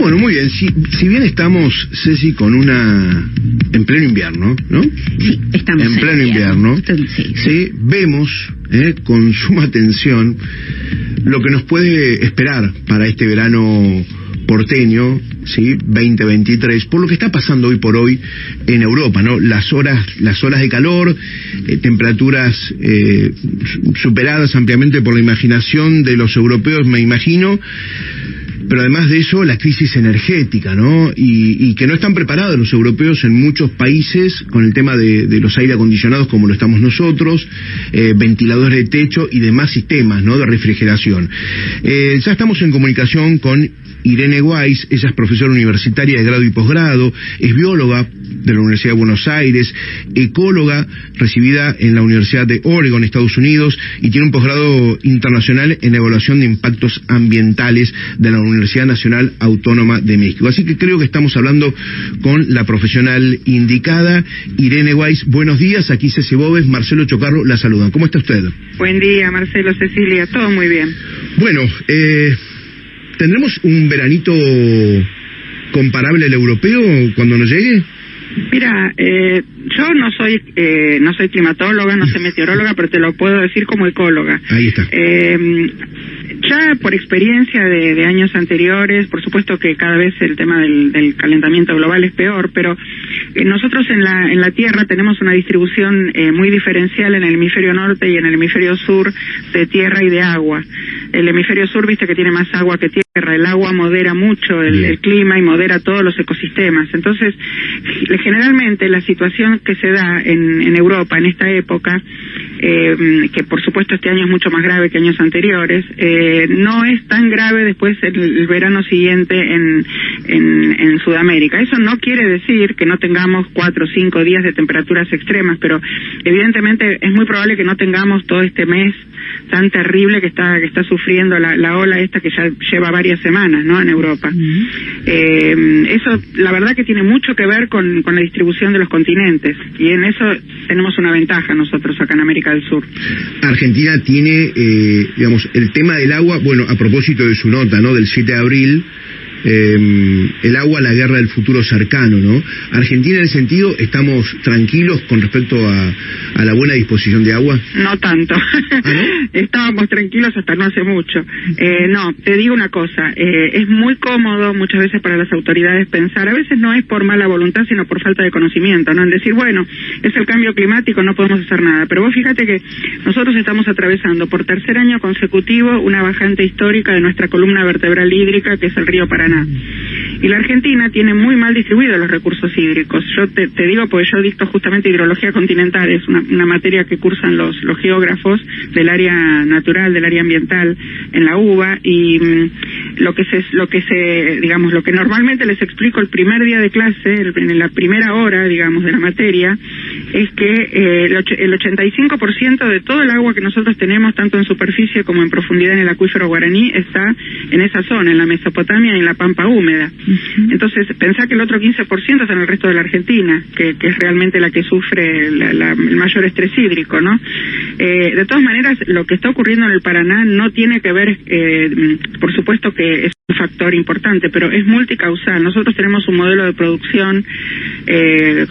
Bueno, muy bien. Si bien estamos, Ceci, en pleno invierno, ¿no? Sí, estamos en pleno invierno. Sí, vemos con suma atención lo que nos puede esperar para este verano porteño, ¿sí? 2023, por lo que está pasando hoy por hoy en Europa, ¿no? Las olas de calor, temperaturas superadas ampliamente por la imaginación de los europeos, me imagino. Pero además de eso, la crisis energética, ¿no? Y que no están preparados los europeos en muchos países con el tema de los aire acondicionados como lo estamos nosotros, ventiladores de techo y demás sistemas, ¿no? De refrigeración. Ya estamos en comunicación con Irene Weiss. Ella es profesora universitaria de grado y posgrado, es bióloga de la Universidad de Buenos Aires, ecóloga recibida en la Universidad de Oregon, Estados Unidos, y tiene un posgrado internacional en evaluación de impactos ambientales de la Universidad Nacional Autónoma de México. Así que creo que estamos hablando con la profesional indicada. Irene Weiss, buenos días. Aquí Ceci Bóvez, Marcelo Chocarro, la saludan. ¿Cómo está usted? Buen día, Marcelo, Cecilia, todo muy bien. Bueno, ¿tendremos un veranito comparable al europeo cuando nos llegue? Mira, yo no soy climatóloga, no soy meteoróloga, pero te lo puedo decir como ecóloga. Ahí está. Ya por experiencia de años anteriores, por supuesto que cada vez el tema del calentamiento global es peor, pero nosotros en la Tierra tenemos una distribución muy diferencial en el hemisferio norte y en el hemisferio sur de tierra y de agua. El hemisferio sur, viste que tiene más agua que tierra, el agua modera mucho el clima y modera todos los ecosistemas. Entonces, generalmente la situación que se da en Europa en esta época, que por supuesto este año es mucho más grave que años anteriores, no es tan grave después el verano siguiente en Sudamérica. Eso no quiere decir que no tengamos 4 o 5 días de temperaturas extremas, pero evidentemente es muy probable que no tengamos todo este mes tan terrible que está sufriendo la ola esta que ya lleva varias semanas, ¿no? En Europa. Eso la verdad que tiene mucho que ver con la distribución de los continentes, y en eso tenemos una ventaja nosotros acá en América del Sur. Argentina tiene, digamos, el tema del agua, bueno, a propósito de su nota, ¿no? Del 7 de abril, el agua, la guerra del futuro cercano, ¿no? Argentina, en ese sentido, ¿estamos tranquilos con respecto a la buena disposición de agua? No tanto. ¿Ah, no? Estábamos tranquilos hasta no hace mucho. No, te digo una cosa, es muy cómodo muchas veces para las autoridades pensar, a veces no es por mala voluntad, sino por falta de conocimiento, ¿no? En decir, bueno, es el cambio climático, no podemos hacer nada. Pero vos fíjate que nosotros estamos atravesando por tercer año consecutivo una bajante histórica de nuestra columna vertebral hídrica, que es el río Paraná. Y la Argentina tiene muy mal distribuidos los recursos hídricos. Yo te digo porque yo dicto justamente hidrología continental, es una materia que cursan los geógrafos del área natural, del área ambiental en la UBA, y lo que normalmente les explico el primer día de clase, en la primera hora, digamos, de la materia, es que el 85% de todo el agua que nosotros tenemos, tanto en superficie como en profundidad en el acuífero guaraní, está en esa zona, en la Mesopotamia y en la pampa húmeda. Entonces, pensá que el otro 15% está en el resto de la Argentina, que es realmente la que sufre el mayor estrés hídrico, ¿no? De todas maneras, lo que está ocurriendo en el Paraná no tiene que ver, por supuesto que es un factor importante, pero es multicausal. Nosotros tenemos un modelo de producción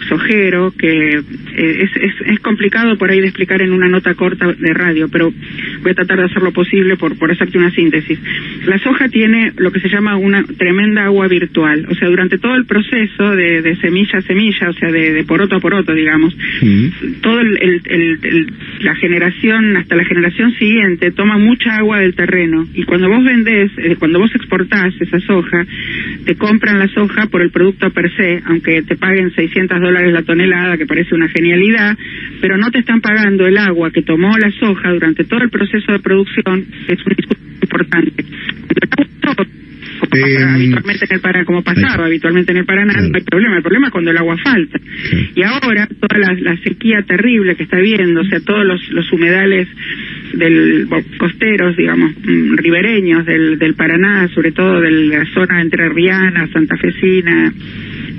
sojero que es complicado por ahí de explicar en una nota corta de radio, pero voy a tratar de hacer lo posible por hacerte una síntesis. La soja tiene lo que se llama una tremenda agua virtual, o sea, durante todo el proceso de semilla a semilla, o sea, de poroto a poroto, digamos, todo la generación, hasta la generación siguiente, toma mucha agua del terreno, y cuando vos vendés, cuando vos exportás esa soja, te compran la soja por el producto per se, aunque te paguen $600 la tonelada, que parece una genialidad, pero no te están pagando el agua que tomó la soja durante todo el proceso de producción, que es un discurso importante. Habitualmente en el Paraná, como pasaba habitualmente en el Paraná, no hay problema. El problema es cuando el agua falta. Y ahora, toda la sequía terrible que está habiendo, o sea, todos los humedales costeros, digamos, ribereños del Paraná, sobre todo de la zona entrerriana, santafesina,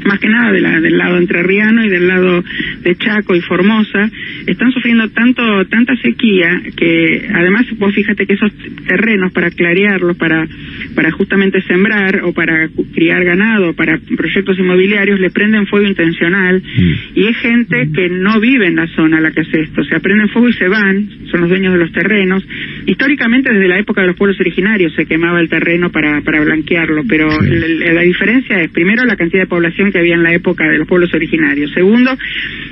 más que nada del lado entrerriano y del lado de Chaco y Formosa, están sufriendo tanta sequía que además vos fíjate que esos terrenos para clarearlos, para justamente sembrar o para criar ganado, para proyectos inmobiliarios, le prenden fuego intencional y es gente que no vive en la zona a la que hace esto, o sea, prenden fuego y se van, son los dueños de los terrenos. Históricamente desde la época de los pueblos originarios se quemaba el terreno para blanquearlo, pero la diferencia es primero la cantidad de población que había en la época de los pueblos originarios. Segundo,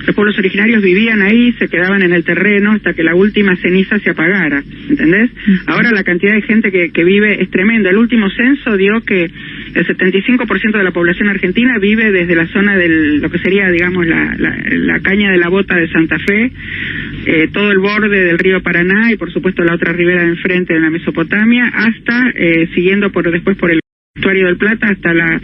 los pueblos originarios vivían ahí, se quedaban en el terreno hasta que la última ceniza se apagara, ¿entendés? Ahora la cantidad de gente que vive es tremenda. El último censo dio que el 75% de la población argentina vive desde la zona de lo que sería, digamos, la caña de la Bota de Santa Fe, todo el borde del río Paraná y por supuesto la otra ribera de enfrente de la Mesopotamia, hasta siguiendo después por el estuario del Plata hasta la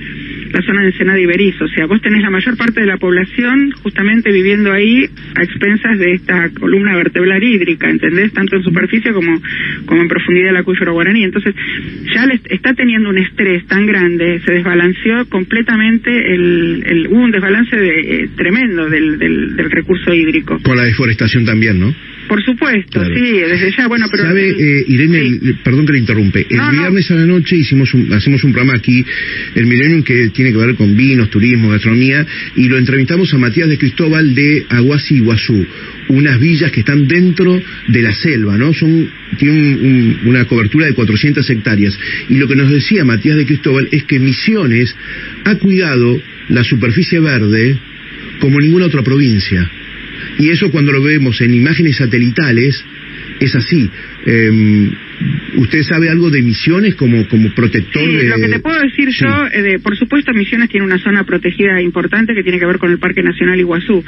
zona de Ensenada y Berizo. O sea, vos tenés la mayor parte de la población justamente viviendo ahí a expensas de esta columna vertebral hídrica, ¿entendés? Tanto en superficie como en profundidad del acuífero guaraní. Entonces, ya está teniendo un estrés tan grande, se desbalanceó completamente, hubo un desbalance tremendo del recurso hídrico. Con la deforestación también, ¿no? Por supuesto, claro. Sí, desde ya, bueno, pero... ¿Sabe, Irene, sí. Perdón que le interrumpe, el viernes a la noche hacemos un programa aquí, el Millennium, que tiene que ver con vinos, turismo, gastronomía, y lo entrevistamos a Matías de Cristóbal de Aguasi Iguazú, unas villas que están dentro de la selva, ¿no? Tienen una cobertura de 400 hectáreas, y lo que nos decía Matías de Cristóbal es que Misiones ha cuidado la superficie verde como ninguna otra provincia. Y eso cuando lo vemos en imágenes satelitales es así. ¿Usted sabe algo de Misiones como protector de...? Sí, lo que te puedo decir yo, por supuesto Misiones tiene una zona protegida importante que tiene que ver con el Parque Nacional Iguazú,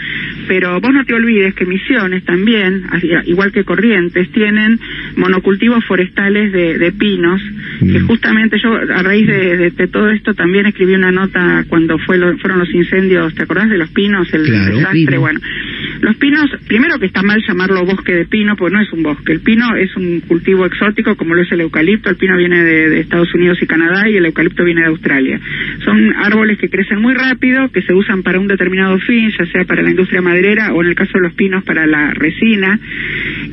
pero vos no te olvides que Misiones también, igual que Corrientes, tienen monocultivos forestales de pinos, que justamente yo a raíz de todo esto también escribí una nota cuando fueron los incendios, ¿te acordás de los pinos? El desastre, bueno. Los pinos, primero que está mal llamarlo bosque de pino, porque no es un bosque, el pino es un cultivo exótico como lo es el eucalipto. El pino viene de Estados Unidos y Canadá y el eucalipto viene de Australia. Son árboles que crecen muy rápido, que se usan para un determinado fin, ya sea para la industria maderera o en el caso de los pinos para la resina.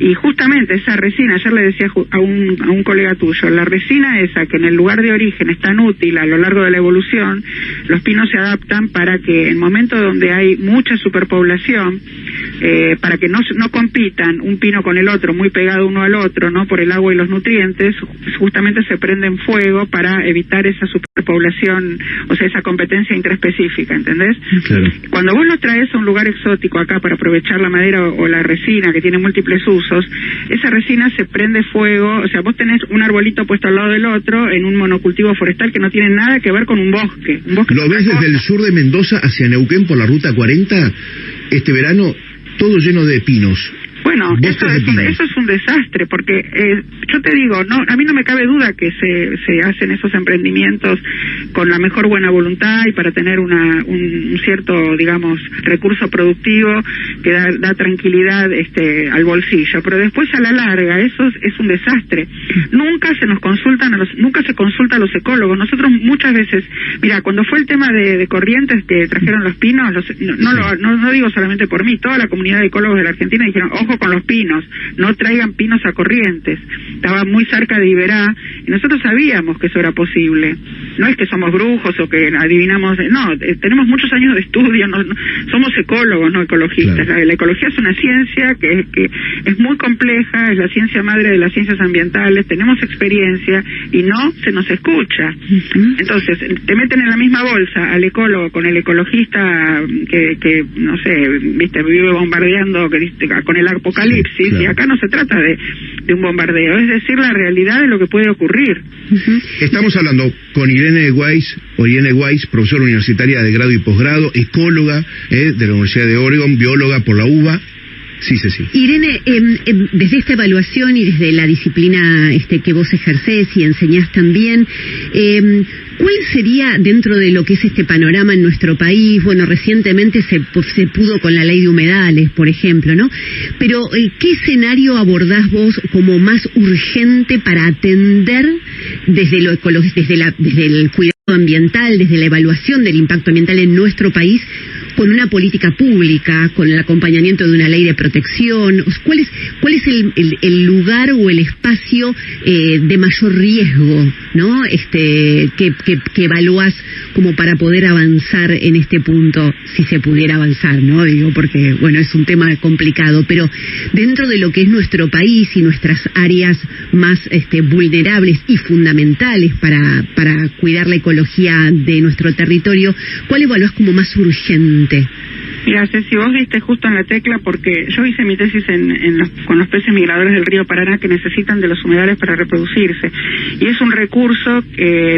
Y justamente esa resina, ayer le decía a un colega tuyo, la resina esa que en el lugar de origen es tan útil a lo largo de la evolución, los pinos se adaptan para que en momentos donde hay mucha superpoblación, para que no compitan un pino con el otro, muy pegado uno al otro, ¿no? Por el agua y los nutrientes, justamente se prenden fuego para evitar esa superpoblación, o sea, esa competencia intraespecífica, ¿entendés? Claro. Cuando vos lo traes a un lugar exótico acá para aprovechar la madera o la resina, que tiene múltiples usos, esa resina se prende fuego, o sea, vos tenés un arbolito puesto al lado del otro en un monocultivo forestal que no tiene nada que ver con un bosque. ¿Lo ves desde el sur de Mendoza hacia Neuquén por la ruta 40? Este verano todo lleno de pinos. Bueno, eso es un desastre, porque yo te digo, a mí no me cabe duda que se hacen esos emprendimientos con la mejor buena voluntad y para tener un cierto, digamos, recurso productivo que da tranquilidad al bolsillo, pero después a la larga eso es un desastre. Nunca se consulta a los ecólogos. Nosotros muchas veces, mira, cuando fue el tema de Corrientes que trajeron los pinos, no digo solamente por mí, toda la comunidad de ecólogos de la Argentina dijeron, ojo con los pinos, no traigan pinos a Corrientes. Estaba muy cerca de Iberá y nosotros sabíamos que eso era posible. No es que somos brujos o que adivinamos, no, tenemos muchos años de estudio, somos ecólogos, no ecologistas. Claro. La ecología es una ciencia que es muy compleja, es la ciencia madre de las ciencias ambientales, tenemos experiencia y no se nos escucha. Entonces, te meten en la misma bolsa al ecólogo con el ecologista que no sé, viste, vive bombardeando con el apocalipsis, claro. Y acá no se trata de un bombardeo, es decir, la realidad de lo que puede ocurrir. Estamos hablando con Irene Weiss, profesora universitaria de grado y posgrado, ecóloga de la Universidad de Oregon, bióloga por la UBA, Sí, sí. Irene, desde esta evaluación y desde la disciplina que vos ejercés y enseñás también, ¿cuál sería, dentro de lo que es este panorama en nuestro país? Bueno, recientemente se pudo con la ley de humedales, por ejemplo, ¿no? Pero, ¿qué escenario abordás vos como más urgente para atender desde lo ecológico, desde el cuidado ambiental, desde la evaluación del impacto ambiental en nuestro país, con una política pública, con el acompañamiento de una ley de protección? ¿Cuál es el lugar o el espacio de mayor riesgo, ¿no? Que evalúas como para poder avanzar en este punto, si se pudiera avanzar, ¿no? Digo, porque, bueno, es un tema complicado, pero dentro de lo que es nuestro país y nuestras áreas más vulnerables y fundamentales para cuidar la ecología de nuestro territorio, ¿cuál evalúas como más urgente? Mira, Ceci, vos diste justo en la tecla, porque yo hice mi tesis con los peces migradores del río Paraná que necesitan de los humedales para reproducirse. Y es un recurso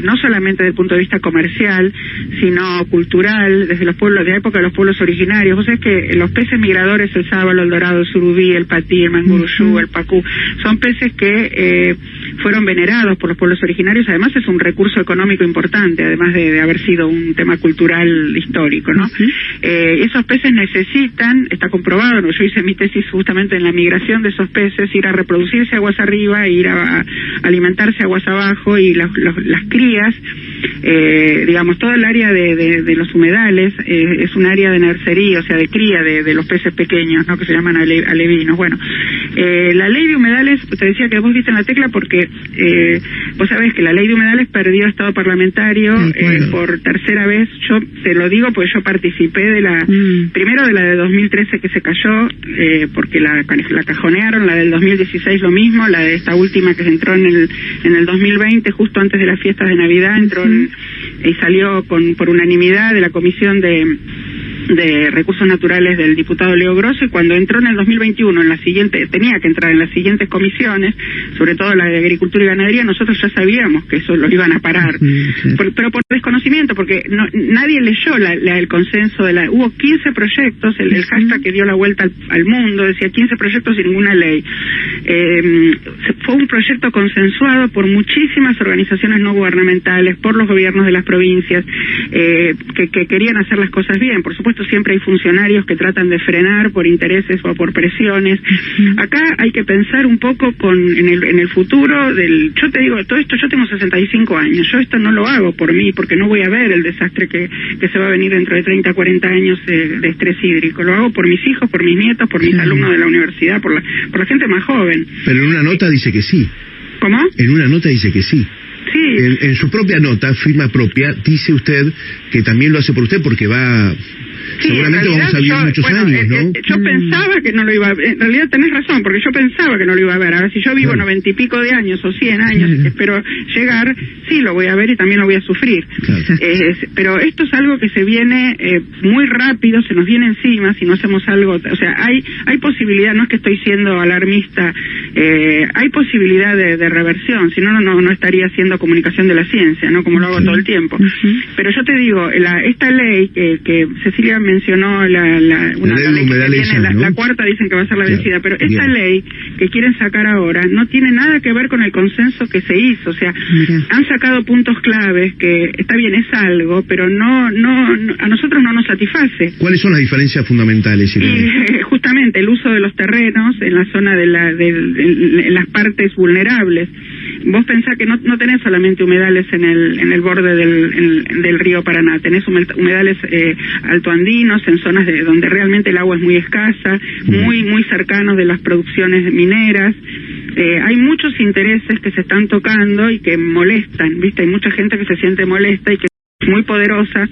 no solamente desde el punto de vista comercial, sino cultural, desde los pueblos, de la época de los pueblos originarios. Vos sabés que los peces migradores, el sábalo, el dorado, el surubí, el patí, el manguruyú, el pacú, son peces que fueron venerados por los pueblos originarios. Además es un recurso económico importante, además de haber sido un tema cultural histórico, ¿no? Esos peces necesitan, está comprobado, ¿no? Yo hice mi tesis justamente en la migración de esos peces, ir a reproducirse aguas arriba, ir a alimentarse aguas abajo, y las crías, digamos, toda el área de los humedales es un área de nercería, o sea, de cría de los peces pequeños, ¿no? Que se llaman alevinos. Bueno, la ley de humedales, te decía que vos viste en la tecla porque vos sabés que la ley de humedales perdió estado parlamentario por tercera vez. Yo te lo digo porque yo participé de primero de la de 2013 que se cayó, porque la cajonearon, la del 2016 lo mismo, la de esta última que se entró en el 2020, justo antes de las fiestas de Navidad, entró y salió por unanimidad de la Comisión de Recursos Naturales del diputado Leo Grosso, y cuando entró en el 2021 tenía que entrar en las siguientes comisiones, sobre todo la de Agricultura y Ganadería. Nosotros ya sabíamos que eso lo iban a parar, pero por desconocimiento, porque nadie leyó el consenso hubo 15 proyectos, el hashtag que dio la vuelta al mundo decía 15 proyectos y ninguna ley. Fue un proyecto consensuado por muchísimas organizaciones no gubernamentales, por los gobiernos de las provincias, que querían hacer las cosas bien. Por supuesto, siempre hay funcionarios que tratan de frenar por intereses o por presiones. Acá hay que pensar un poco en el futuro yo te digo, todo esto, yo tengo 65 años, yo esto no lo hago por mí, porque no voy a ver el desastre que se va a venir dentro de 30, 40 años de estrés hídrico. Lo hago por mis hijos, por mis nietos, por mis alumnos de la universidad, por la gente más joven. Pero en una nota dice que sí. ¿Cómo? En una nota dice que sí. Sí. En su propia nota, firma propia, dice usted que también lo hace por usted porque va... Sí, seguramente vamos a vivir muchos años, ¿no? Yo pensaba que no lo iba a ver. En realidad tenés razón, porque yo pensaba que no lo iba a ver. Ahora, si yo vivo 90 y pico de años o 100 años, espero llegar, sí lo voy a ver y también lo voy a sufrir. Claro. Pero esto es algo que se viene muy rápido, se nos viene encima si no hacemos algo. O sea, hay posibilidad, no es que estoy siendo alarmista, hay posibilidad de reversión, si no estaría haciendo comunicación de la ciencia, ¿no? Como lo hago todo el tiempo. Pero yo te digo, esta ley que Cecilia mencionó, una ley que viene, la cuarta dicen que va a ser la vencida, pero esta ley que quieren sacar ahora no tiene nada que ver con el consenso que se hizo. O sea, han sacado puntos claves que está bien, es algo, pero no a nosotros no nos satisface. ¿Cuáles son las diferencias fundamentales? Justamente el uso de los terrenos en la zona en las partes vulnerables. Vos pensás que no tenés solamente humedales en el borde del río Paraná, tenés humedales altoandinos en zonas donde realmente el agua es muy escasa, muy cercanos de las producciones mineras. Hay muchos intereses que se están tocando y que molestan, ¿viste? Hay mucha gente que se siente molesta y que es muy poderosa,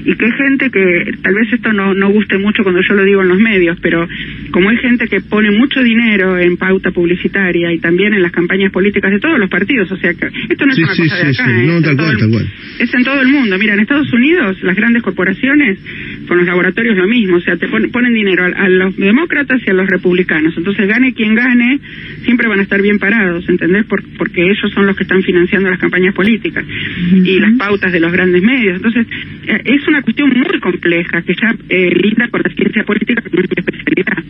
y que hay gente que tal vez esto no guste mucho cuando yo lo digo en los medios, pero como hay gente que pone mucho dinero en pauta publicitaria y también en las campañas políticas de todos los partidos, o sea que esto no es una cosa de acá, no, tal cual. Es en todo el mundo. Mira, en Estados Unidos las grandes corporaciones con los laboratorios lo mismo, o sea, te ponen dinero a los demócratas y a los republicanos, entonces gane quien gane, siempre van a estar bien parados, ¿entendés? Porque ellos son los que están financiando las campañas políticas y las pautas de los grandes medios. medios. Entonces, es una cuestión muy compleja que ya linda con la ciencia política, que no es mi especialidad.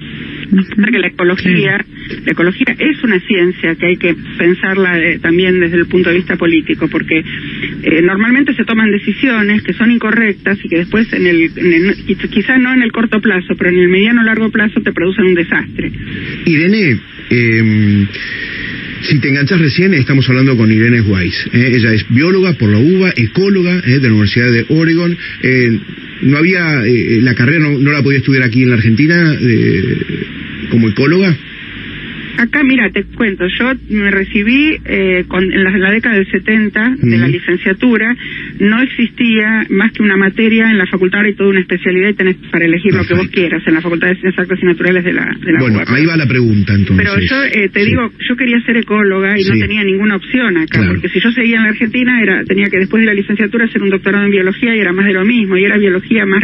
Que la ecología es una ciencia que hay que pensarla también desde el punto de vista político, porque normalmente se toman decisiones que son incorrectas y que después quizás no en el corto plazo, pero en el mediano o largo plazo te producen un desastre. Irene, si te enganchas recién, estamos hablando con Irene Weiss. Ella es bióloga por la UBA, ecóloga de la Universidad de Oregon. No había, la carrera no la podía estudiar aquí en la Argentina como ecóloga. Acá, mira, te cuento, yo me recibí en la década del 70 de la licenciatura. No existía más que una materia en la facultad, ahora hay toda una especialidad y tenés para elegir lo que vos quieras en la Facultad de Ciencias Exactas y Naturales de la Bueno, UBA. Ahí va la pregunta, entonces. Pero yo te digo, yo quería ser ecóloga y no tenía ninguna opción acá, porque si yo seguía en la Argentina tenía que después de la licenciatura hacer un doctorado en biología y era más de lo mismo, y era biología más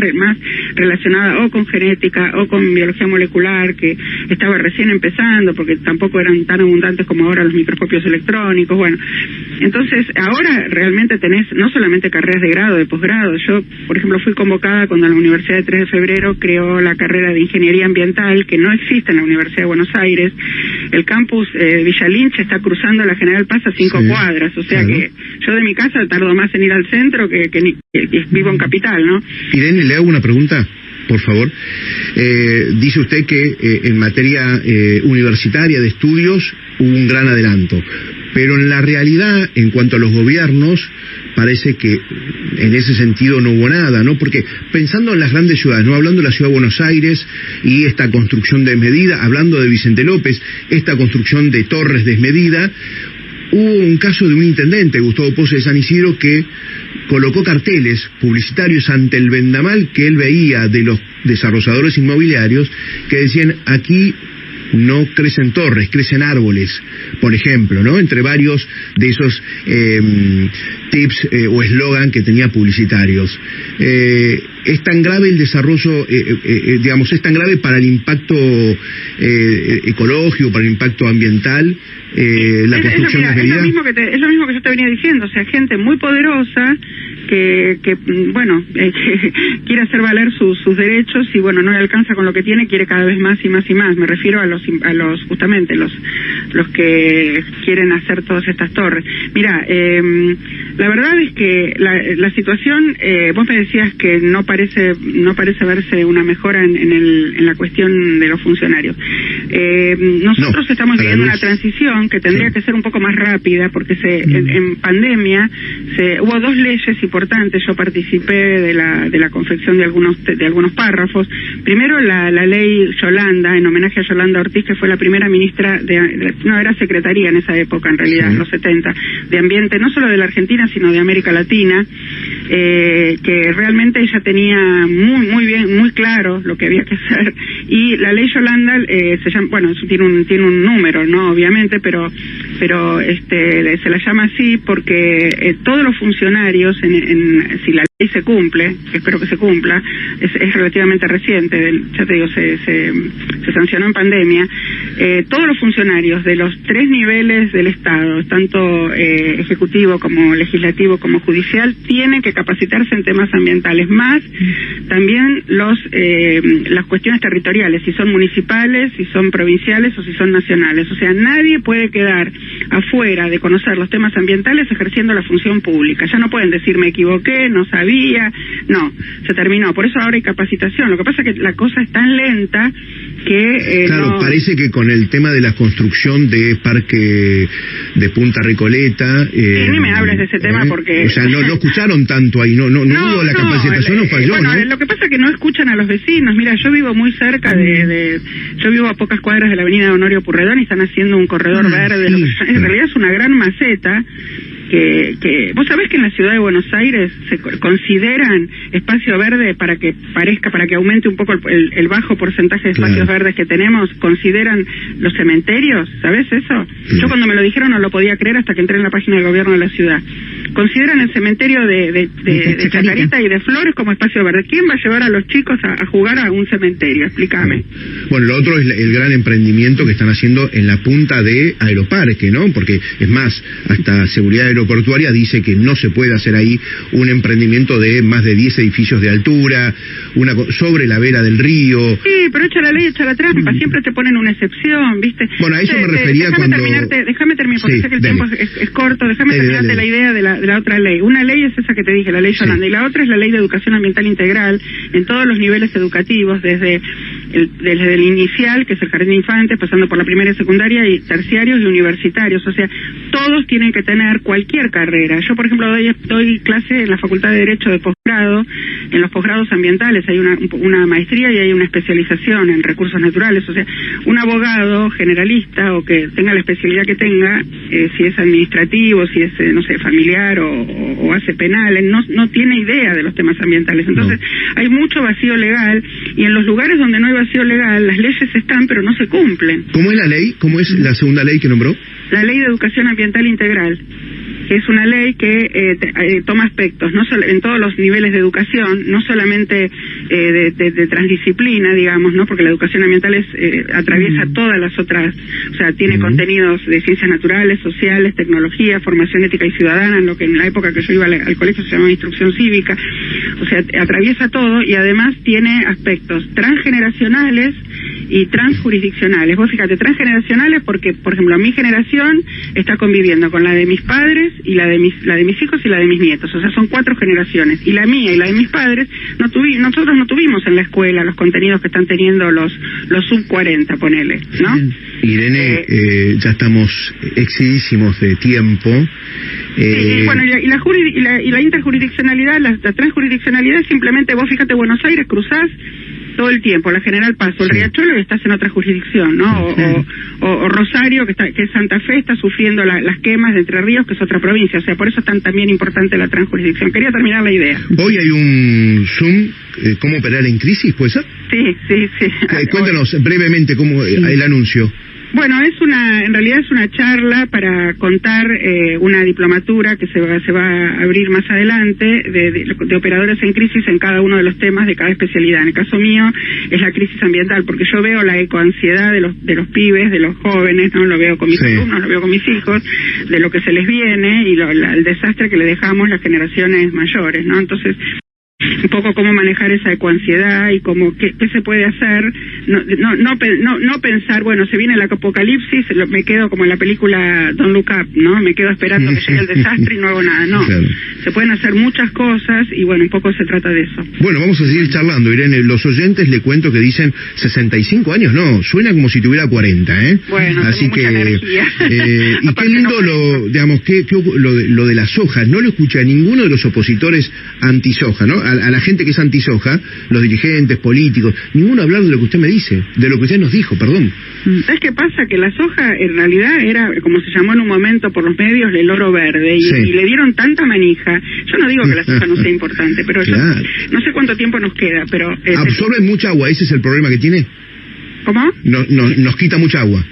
relacionada o con genética o con biología molecular, que estaba recién empezando, porque tampoco eran tan abundantes como ahora los microscopios electrónicos. Bueno, entonces ahora realmente tenés no solamente carreras de grado, de posgrado. Yo, por ejemplo, fui convocada cuando la Universidad de 3 de Febrero creó la carrera de Ingeniería Ambiental, que no existe en la Universidad de Buenos Aires. El campus Villa Lynch está cruzando la General Paz a 5 cuadras, o sea que yo de mi casa tardo más en ir al centro que vivo en Capital, ¿no? Irene, ¿le hago una pregunta? Por favor. Dice usted que en materia universitaria de estudios hubo un gran adelanto, pero en la realidad, en cuanto a los gobiernos, parece que en ese sentido no hubo nada, ¿no? Porque pensando en las grandes ciudades, no hablando de la ciudad de Buenos Aires y esta construcción desmedida, hablando de Vicente López, esta construcción de torres desmedida, hubo un caso de un intendente, Gustavo Pose de San Isidro, que colocó carteles publicitarios ante el vendamal que él veía de los desarrolladores inmobiliarios que decían: aquí no crecen torres, crecen árboles, por ejemplo, ¿no? Entre varios de esos tips o eslogan que tenía publicitarios. Es tan grave el desarrollo, digamos, es tan grave para el impacto ecológico, para el impacto ambiental, la construcción desmedida. Es lo mismo que yo te venía diciendo, o sea, gente muy poderosa que quiere hacer valer sus derechos y bueno, no le alcanza con lo que tiene, quiere cada vez más y más y más. Me refiero a los justamente los que quieren hacer todas estas torres. Mira, la verdad es que la situación, vos me decías que no parece verse una mejora en la cuestión de los funcionarios. Nosotros estamos viviendo una transición que tendría que ser un poco más rápida, porque en pandemia hubo 2 leyes importantes. Yo participé de la confección de algunos párrafos. Primero la ley Yolanda, en homenaje a Yolanda Ortiz, que fue la primera ministra era secretaría en esa época, en realidad, en los 70, de Ambiente, no solo de la Argentina, sino de América Latina, que realmente ella tenía muy claro lo que había que hacer. Y la ley Yolanda se llama, bueno, eso tiene un número, ¿no? Obviamente, pero se la llama así porque todos los funcionarios, si la ley se cumple, que espero que se cumpla, es relativamente reciente, ya te digo, se sancionó en pandemia, todos los funcionarios de los 3 niveles del Estado, tanto ejecutivo como legislativo como judicial, tienen que capacitarse en temas ambientales, más también las cuestiones territoriales, si son municipales, si son provinciales o si son nacionales. O sea, nadie puede quedar afuera de conocer los temas ambientales ejerciendo la función pública. Ya no pueden decir me equivoqué, no sabía, no, se terminó. Por eso ahora hay capacitación. Lo que pasa es que la cosa es tan lenta que claro, parece que con el tema de la construcción de Parque de Punta Recoleta ni me hables de ese tema porque o sea, no escucharon tanto ahí, no hubo la capacitación, no falló, bueno, ¿no? Lo que pasa es que no escuchan a los vecinos. Mira, yo vivo muy cerca yo vivo a pocas cuadras de la avenida Honorio Purredón y están haciendo un corredor verde, en realidad es una gran maceta. Que vos sabés que en la ciudad de Buenos Aires se consideran espacio verde para que aumente un poco el bajo porcentaje de espacios verdes que tenemos, consideran los cementerios, ¿sabés eso? Yo cuando me lo dijeron no lo podía creer hasta que entré en la página del gobierno de la ciudad. Consideran el cementerio de Chacarita y de Flores como espacio verde. ¿Quién va a llevar a los chicos a jugar a un cementerio? Explícame. Bueno, lo otro es el gran emprendimiento que están haciendo en la punta de Aeroparque, ¿no? Porque, es más, hasta seguridad aeroportuaria aeroportuaria dice que no se puede hacer ahí un emprendimiento de más de 10 edificios de altura, sobre la vera del río. Sí, pero echa la ley, echa la trampa, siempre te ponen una excepción, ¿viste? Bueno, a eso me refería cuando... Déjame terminar, porque sé que el tiempo es corto, déjame terminarte la idea de la otra ley. Una ley es esa que te dije, la ley Yolanda, y la otra es la ley de educación ambiental integral, en todos los niveles educativos, desde el inicial, que es el jardín de infantes, pasando por la primaria y secundaria, y terciarios y universitarios. O sea, todos tienen que tener cualquier carrera. Yo, por ejemplo, doy clase en la Facultad de Derecho de posgrado, en los posgrados ambientales hay una maestría y hay una especialización en recursos naturales. O sea, un abogado generalista o que tenga la especialidad que tenga, si es administrativo, si es, no sé, familiar o hace penales, no tiene idea de los temas ambientales. Entonces, hay mucho vacío legal, y en los lugares donde no hay vacío legal, las leyes están, pero no se cumplen. ¿Cómo es la ley? ¿Cómo es la segunda ley que nombró? La Ley de Educación Ambiental Integral, que es una ley que toma aspectos en todos los niveles de educación, no solamente de transdisciplina, digamos, ¿no? Porque la educación ambiental atraviesa todas las otras, o sea, tiene contenidos de ciencias naturales, sociales, tecnología, formación ética y ciudadana, en lo que en la época que yo iba al colegio se llamaba instrucción cívica. O sea, atraviesa todo, y además tiene aspectos transgeneracionales y transjurisdiccionales. Vos fíjate, transgeneracionales porque, por ejemplo, mi generación está conviviendo con la de mis padres y la de mis hijos y la de mis nietos. O sea, son 4 generaciones. Y la mía y la de mis padres, nosotros no tuvimos en la escuela los contenidos que están teniendo los sub 40, ponele, ¿no? Irene, ya estamos excedísimos de tiempo. Bueno, y la interjurisdiccionalidad, la transjurisdiccionalidad es simplemente, vos fíjate, Buenos Aires cruzás todo el tiempo, la General Paz o el Riachuelo, y estás en otra jurisdicción, ¿no? O Rosario, que es Santa Fe, está sufriendo las quemas de Entre Ríos, que es otra provincia. O sea, por eso es también importante la transjurisdicción. Quería terminar la idea. Hoy hay un Zoom, ¿cómo operar en crisis, puede ser? Sí. Cuéntanos brevemente cómo el anuncio. Bueno, en realidad es una charla para contar una diplomatura que se va a abrir más adelante de operadores en crisis en cada uno de los temas de cada especialidad. En el caso mío es la crisis ambiental, porque yo veo la ecoansiedad de los pibes, de los jóvenes, ¿no? Lo veo con mis alumnos, lo veo con mis hijos, de lo que se les viene y el desastre que le dejamos las generaciones mayores, ¿no? Entonces, un poco cómo manejar esa ecoansiedad y cómo qué se puede hacer, no pensar, bueno, se viene el apocalipsis, me quedo como en la película Don't Look Up, ¿no? Me quedo esperando que llegue el desastre y no hago nada, no. Claro. Se pueden hacer muchas cosas y bueno, un poco se trata de eso. Bueno, vamos a seguir charlando, Irene. Los oyentes le cuento que dicen 65 años, no, suena como si tuviera 40, ¿eh? Bueno, así que mucha energía. Y qué lindo lo de la soja. No lo escuché a ninguno de los opositores antisoja, ¿no? A la gente que es antisoja, los dirigentes políticos, ninguno hablar de lo que usted me dice, de lo que usted nos dijo, perdón. ¿Sabes qué pasa? Que la soja en realidad era, como se llamó en un momento por los medios, el oro verde, y le dieron tanta manija. Yo no digo que la soja no sea importante, pero claro, no sé cuánto tiempo nos queda, pero... absorbe mucha agua, ese es el problema que tiene. ¿Cómo? Nos quita mucha agua.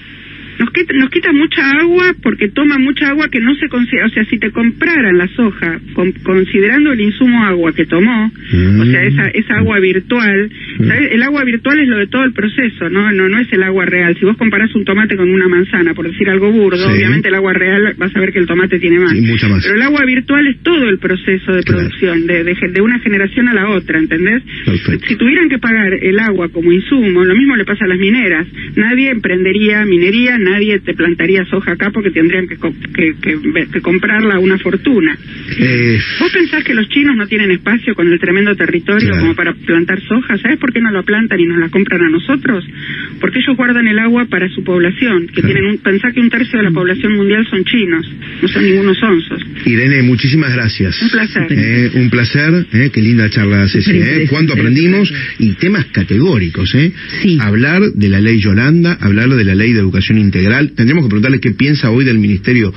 Nos quita mucha agua porque toma mucha agua que no se considera. O sea, si te compraran la soja considerando el insumo agua que tomó, o sea, esa agua virtual, ¿sabes? El agua virtual es lo de todo el proceso, no es el agua real. Si vos comparás un tomate con una manzana, por decir algo burdo, obviamente el agua real vas a ver que el tomate tiene más. Mucha más. Pero el agua virtual es todo el proceso de producción, de una generación a la otra, ¿entendés? Perfecto. Si tuvieran que pagar el agua como insumo, lo mismo le pasa a las mineras. Nadie emprendería minería, nadie te plantaría soja acá porque tendrían que comprarla a una fortuna. ¿Vos pensás que los chinos no tienen espacio con el tremendo territorio como para plantar soja? ¿Sabés por qué no la plantan y nos la compran a nosotros? Porque ellos guardan el agua para su población, que pensá que 1/3 de la población mundial son chinos, no son ningunos onzos. Irene, muchísimas gracias. Un placer. Un placer, qué linda charla, Ceci. Cuánto aprendimos, y temas categóricos, Sí. Hablar de la ley Yolanda, hablar de la ley de educación integral. Tendríamos que preguntarle qué piensa hoy del Ministerio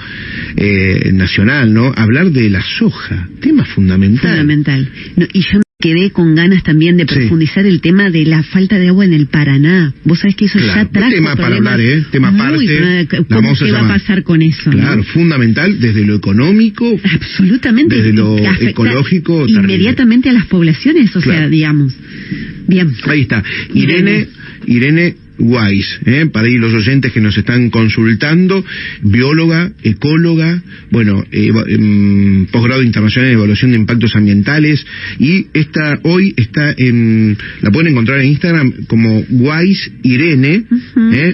Nacional, ¿no? Hablar de la soja, tema fundamental. Fundamental. Y yo me quedé con ganas también de profundizar el tema de la falta de agua en el Paraná. Vos sabés que eso ya trajo tema para hablar, tema aparte. ¿Qué va a pasar con eso? Claro, ¿no? Fundamental desde lo económico. Absolutamente. Desde lo ecológico. Inmediatamente a las poblaciones, o sea, digamos. Bien. Ahí está. Irene, Weiss, para ir los oyentes que nos están consultando, bióloga, ecóloga, bueno, posgrado internacional en evaluación de impactos ambientales, y hoy está la pueden encontrar en Instagram como Weiss Irene,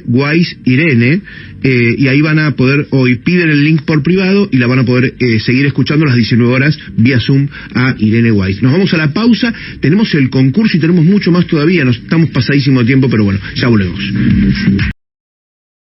Weiss Irene, y ahí van a poder, hoy piden el link por privado y la van a poder seguir escuchando a las 19 horas vía Zoom a Irene Weiss. Nos vamos a la pausa, tenemos el concurso y tenemos mucho más todavía, nos estamos pasadísimo tiempo, pero bueno, ya volvemos.